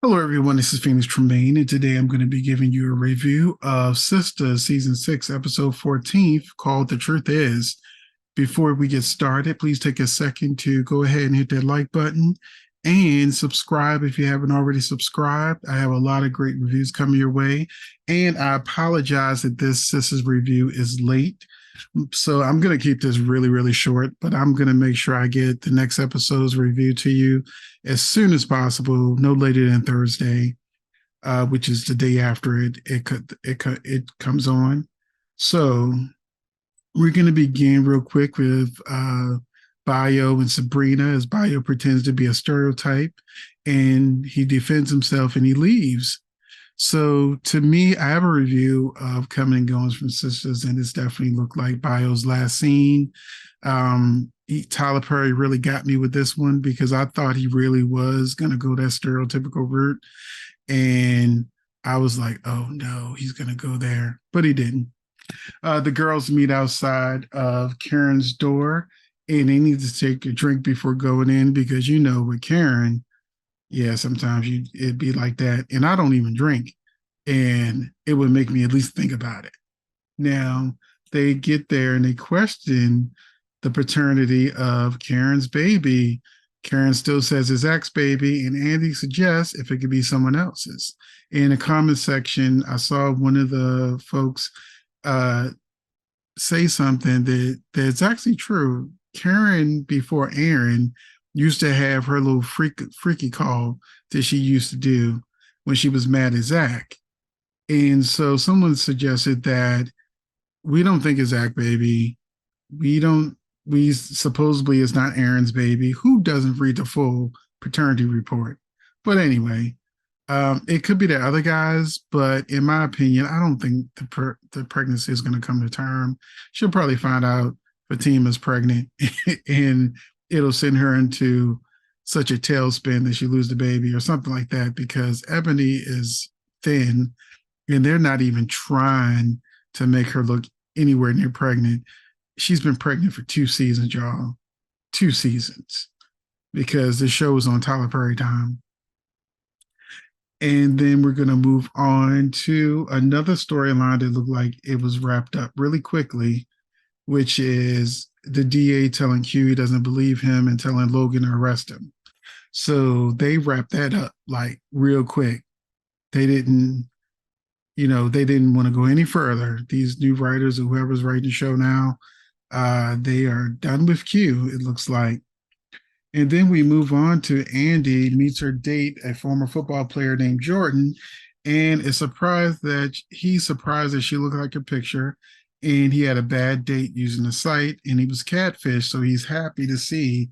Hello, everyone. This is Phoenix Tremaine, and today I'm going to be giving you a review of Sistas Season 6, Episode 14, called The Truth Is. Before we get started, please take a second to go ahead and hit that like button and subscribe if you haven't already subscribed. I have a lot of great reviews coming your way, and I apologize that this Sistas review is late. So I'm going to keep this really, really short, but I'm going to make sure I get the next episode's review to you as soon as possible, no later than Thursday, which is the day after it comes on. So we're going to begin real quick with Bayo and Sabrina, as Bayo pretends to be a stereotype, and he defends himself and he leaves. So to me, I have a review of Coming and Goings from Sistas, and it's definitely looked like Bayo's last scene. Tyler Perry really got me with this one because I thought he really was going to go that stereotypical route. And I was like, oh no, he's going to go there. But he didn't. The girls meet outside of Karen's door, and they need to take a drink before going in because, with Karen, yeah, sometimes it'd be like that. And I don't even drink. And it would make me at least think about it. Now they get there and they question the paternity of Karen's baby. Karen still says it's Zach's baby, and Andy suggests if it could be someone else's. In the comment section, I saw one of the folks uh, say something that's actually true. Karen, before Aaron, used to have her little freaky call that she used to do when she was mad at Zach. And so someone suggested that we don't think it's Zach baby. We supposedly it's not Aaron's baby. Who doesn't read the full paternity report? But anyway, it could be the other guys, but in my opinion, I don't think the pregnancy is going to come to term. She'll probably find out Fatima's pregnant and it'll send her into such a tailspin that she lose the baby or something like that because Ebony is thin and they're not even trying to make her look anywhere near pregnant. She's been pregnant for 2 seasons, y'all. 2 seasons because the show was on Tyler Perry time. And then we're going to move on to another storyline that looked like it was wrapped up really quickly, which is the DA telling Q he doesn't believe him and telling Logan to arrest him. So they wrapped that up like real quick. They didn't, they didn't want to go any further. These new writers or whoever's writing the show now, they are done with Q, it looks like. And then we move on to Andy meets her date, a former football player named Jordan, and is surprised that she looked like a picture and he had a bad date using the site and he was catfished. So he's happy to see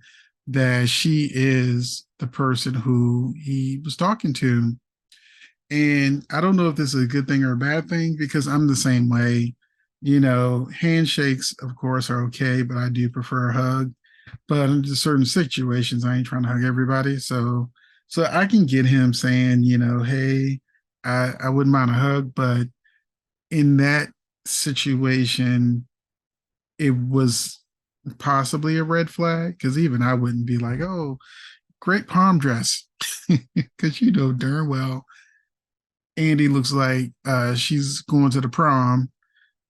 that she is the person who he was talking to. And I don't know if this is a good thing or a bad thing because I'm the same way. Handshakes, of course, are okay, but I do prefer a hug. But in certain situations, I ain't trying to hug everybody. So I can get him saying, hey, I wouldn't mind a hug, but in that situation, it was possibly a red flag because even I wouldn't be like, oh, great prom dress. Because darn well Andy looks like she's going to the prom,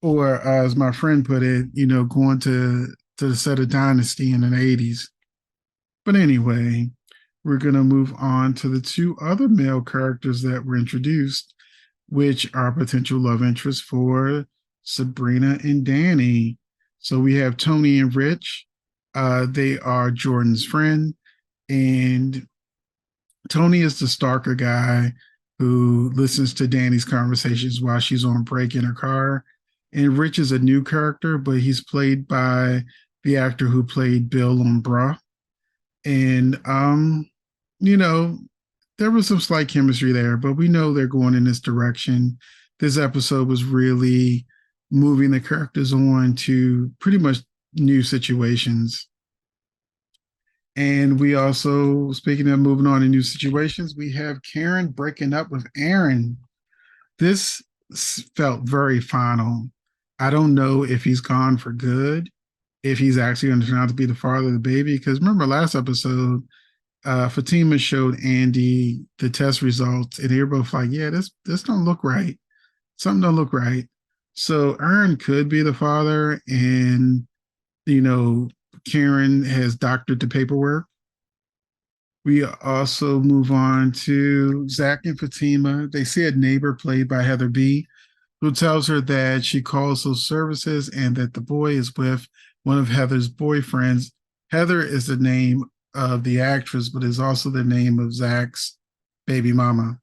or as my friend put it, going to the set of Dynasty in the 80s. But anyway, we're going to move on to the two other male characters that were introduced, which are potential love interests for Sabrina and Danny. So we have Tony and Rich. They are Jordan's friend, and Tony is the stalker guy who listens to Danny's conversations while she's on break in her car. And Rich is a new character, but he's played by the actor who played Bill on Bra. And there was some slight chemistry there, but we know they're going in this direction. This episode was really moving the characters on to pretty much new situations. And we also, speaking of moving on to new situations, we have Karen breaking up with Aaron. This felt very final. I don't know if he's gone for good, if he's actually going to turn out to be the father of the baby. Because remember last episode, Fatima showed Andy the test results, and they were both like, "Yeah, this don't look right. Something don't look right." So Ern could be the father, and you know, Karen has doctored the paperwork. We also move on to Zach and Fatima. They see a neighbor played by Heather B, who tells her that she calls those services and that the boy is with one of Heather's boyfriends. Heather is the name of the actress, but is also the name of Zach's baby mama.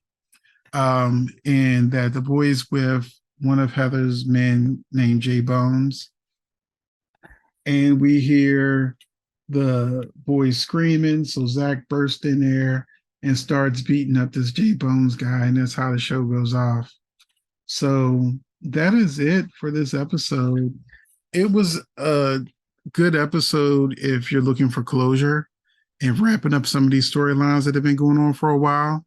And that the boy is with one of Heather's men named Jay Bones. And we hear the boy screaming. So Zach bursts in there and starts beating up this Jay Bones guy, and that's how the show goes off. So that is it for this episode. It was a good episode if you're looking for closure and wrapping up some of these storylines that have been going on for a while.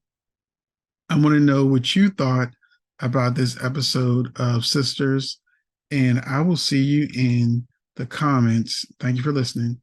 I want to know what you thought about this episode of Sisters, and I will see you in the comments. Thank you for listening.